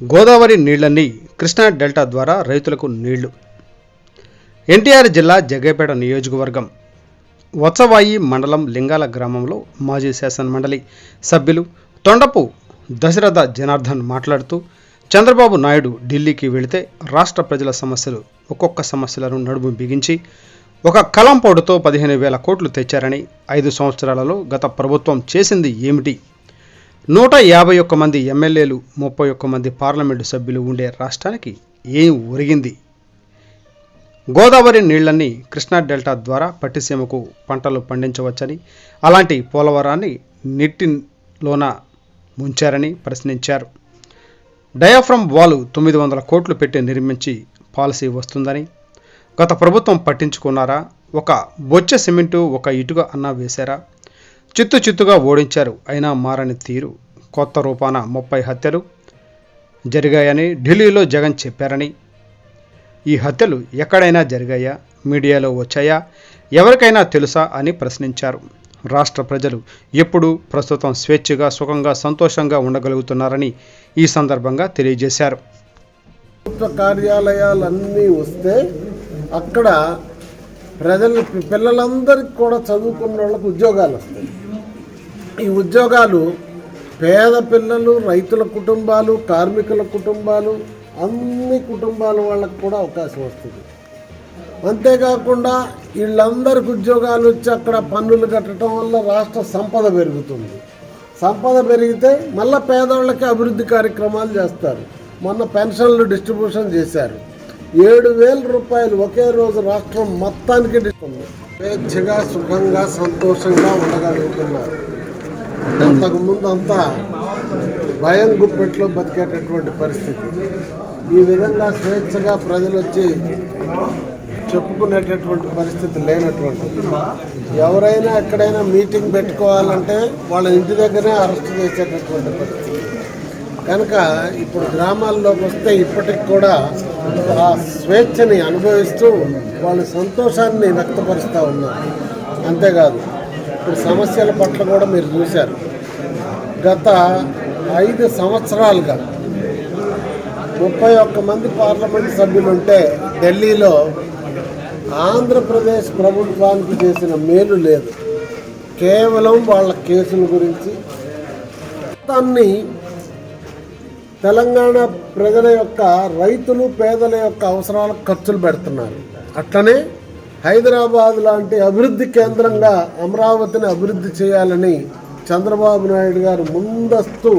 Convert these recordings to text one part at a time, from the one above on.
గోదావరి నీళ్లన్నీ కృష్ణా డెల్టా ద్వారా రైతులకు నీళ్లు. ఎన్టీఆర్ జిల్లా జగ్గైపేట నియోజకవర్గం వత్సవాయి మండలం లింగాల గ్రామంలో మాజీ శాసనమండలి సభ్యులు తొండపు దశరథ జనార్దన్ మాట్లాడుతూ, చంద్రబాబు నాయుడు ఢిల్లీకి వెళితే రాష్ట్ర ప్రజల సమస్యలు ఒక్కొక్క సమస్యలను నడుము బిగించి ఒక కలంపోటుతో 15,000 కోట్లు తెచ్చారని, 5 సంవత్సరాలలో గత ప్రభుత్వం చేసింది ఏమిటి, 151 మంది ఎమ్మెల్యేలు, 31 మంది పార్లమెంటు సభ్యులు ఉండే రాష్ట్రానికి ఏం ఒరిగింది, గోదావరి నీళ్లన్నీ కృష్ణా డెల్టా ద్వారా పట్టిసీమకు పంటలు పండించవచ్చని, అలాంటి పోలవరాన్ని నీటిలోన ముంచారని ప్రశ్నించారు. డయాఫ్రమ్ వాల్ 900 కోట్లు పెట్టి నిర్మించి పాలసీ వస్తుందని, గత ప్రభుత్వం పట్టించుకున్నారా, ఒక బొచ్చె సిమెంటు ఒక ఇటుక అన్నా వేశారా, చిత్తుగా ఓడించారు, అయినా మారని తీరు, కొత్త రూపాన 30 హత్యలు జరిగాయని ఢిల్లీలో జగన్ చెప్పారని, ఈ హత్యలు ఎక్కడైనా జరిగాయా, మీడియాలో వచ్చాయా, ఎవరికైనా తెలుసా అని ప్రశ్నించారు. రాష్ట్ర ప్రజలు ఎప్పుడు ప్రస్తుతం స్వేచ్ఛగా, సుఖంగా, సంతోషంగా ఉండగలుగుతున్నారని ఈ సందర్భంగా తెలియజేశారు. ప్రభుత్వ కార్యాలయాలన్నీ వస్తే అక్కడ పిల్లలందరికీ కూడా చదువుకున్న వాళ్ళకి ఉద్యోగాలు వస్తాయి. ఈ ఉద్యోగాలు పేద పిల్లలు, రైతుల కుటుంబాలు, కార్మికుల కుటుంబాలు, అన్ని కుటుంబాల వాళ్ళకు కూడా అవకాశం వస్తుంది. అంతేకాకుండా వీళ్ళందరికి ఉద్యోగాలు వచ్చి అక్కడ పన్నులు కట్టడం వల్ల రాష్ట్ర సంపద పెరుగుతుంది. సంపద పెరిగితే మళ్ళీ పేదవాళ్ళకి అభివృద్ధి కార్యక్రమాలు చేస్తారు. మొన్న పెన్షన్లు డిస్ట్రిబ్యూషన్ చేశారు. 7,000 రూపాయలు ఒకే రోజు రాష్ట్రం మొత్తానికి స్వేచ్ఛగా, సుఖంగా, సంతోషంగా ఉండగలుగుతున్నారు. అంతకుముందు అంతా భయం గుప్పెట్లో బతికేటటువంటి పరిస్థితి. ఈ విధంగా స్వేచ్ఛగా ప్రజలు వచ్చి చెప్పుకునేటటువంటి పరిస్థితి లేనటువంటిది. ఎవరైనా ఎక్కడైనా మీటింగ్ పెట్టుకోవాలంటే వాళ్ళ ఇంటి దగ్గరే అరెస్ట్ చేసేటటువంటి పరిస్థితి. కనుక ఇప్పుడు గ్రామాల్లోకి వస్తే ఇప్పటికి కూడా ఆ స్వేచ్ఛని అనుభవిస్తూ వాళ్ళ సంతోషాన్ని వ్యక్తపరుస్తూ ఉన్నారు. అంతేకాదు, ఇప్పుడు సమస్యల పట్ల కూడా మీరు చూశారు. గత 5 సంవత్సరాలుగా 31 మంది పార్లమెంట్ సభ్యులుంటే ఢిల్లీలో ఆంధ్రప్రదేశ్ ప్రభుత్వానికి చేసిన మేలు లేదు. కేవలం వాళ్ళ కేసుల గురించి దాన్ని తెలంగాణ ప్రజల యొక్క, రైతులు, పేదల యొక్క అవసరాలకు ఖర్చులు పెడుతున్నారు. అట్లనే హైదరాబాద్ లాంటి అభివృద్ధి కేంద్రంగా అమరావతిని అభివృద్ధి చేయాలని చంద్రబాబు నాయుడు గారు ముందస్తు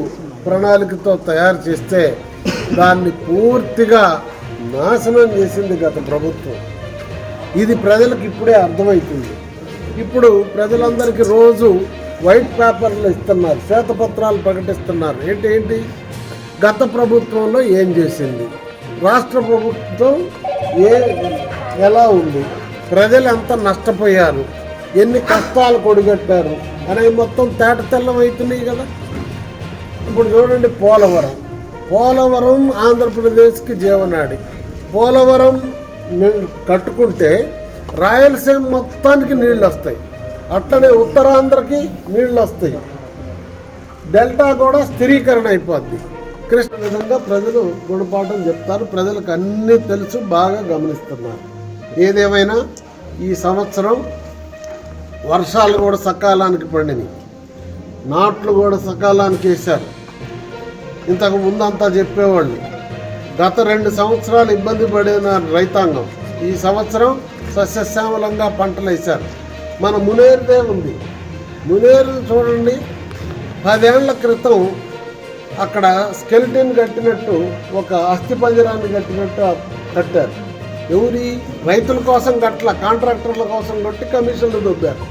ప్రణాళికతో తయారు చేస్తే దాన్ని పూర్తిగా నాశనం చేసింది గత ప్రభుత్వం. ఇది ప్రజలకు ఇప్పుడే అర్థమవుతుంది. ఇప్పుడు ప్రజలందరికీ రోజు వైట్ పేపర్లు ఇస్తున్నారు, శ్వేతపత్రాలు ప్రకటిస్తున్నారు. ఏంటి గత ప్రభుత్వంలో ఏం చేసింది, రాష్ట్ర ప్రభుత్వం ఎలా ఉంది, ప్రజలు ఎంత నష్టపోయారు, ఎన్ని కష్టాలు కొడిగట్టారు అనేవి మొత్తం తెల్లం అవుతున్నాయి కదా. ఇప్పుడు చూడండి, పోలవరం ఆంధ్రప్రదేశ్కి జీవనాడి. పోలవరం కట్టుకుంటే రాయలసీమ మొత్తానికి నీళ్ళు వస్తాయి. అట్లనే ఉత్తరాంధ్రకి నీళ్ళు వస్తాయి. డెల్టా కూడా స్థిరీకరణ అయిపోద్ది. కృష్ణ విధంగా ప్రజలు గుణపాఠం చెప్తారు. ప్రజలకు అన్నీ తెలుసు, బాగా గమనిస్తున్నారు. ఏదేమైనా ఈ సంవత్సరం వర్షాలు కూడా సకాలానికి పడినాయి, నాట్లు కూడా సకాలానికి వేశారు. ఇంతకు ముందంతా చెప్పేవాళ్ళు. గత 2 సంవత్సరాలు ఇబ్బంది పడిన రైతాంగం ఈ సంవత్సరం సస్యశ్యామలంగా పంటలు వేశారు. మన మునేరుదే ఉంది. మునేరు చూడండి, 10 ఏళ్ల క్రితం అక్కడ స్కెల్టన్ కట్టినట్టు, ఒక అస్థిపంజరాన్ని కట్టినట్టు కట్టారు. ఎవరి రైతుల కోసం కట్టల, కాంట్రాక్టర్ల కోసం కట్టి కమిషన్లు దొబ్బారు.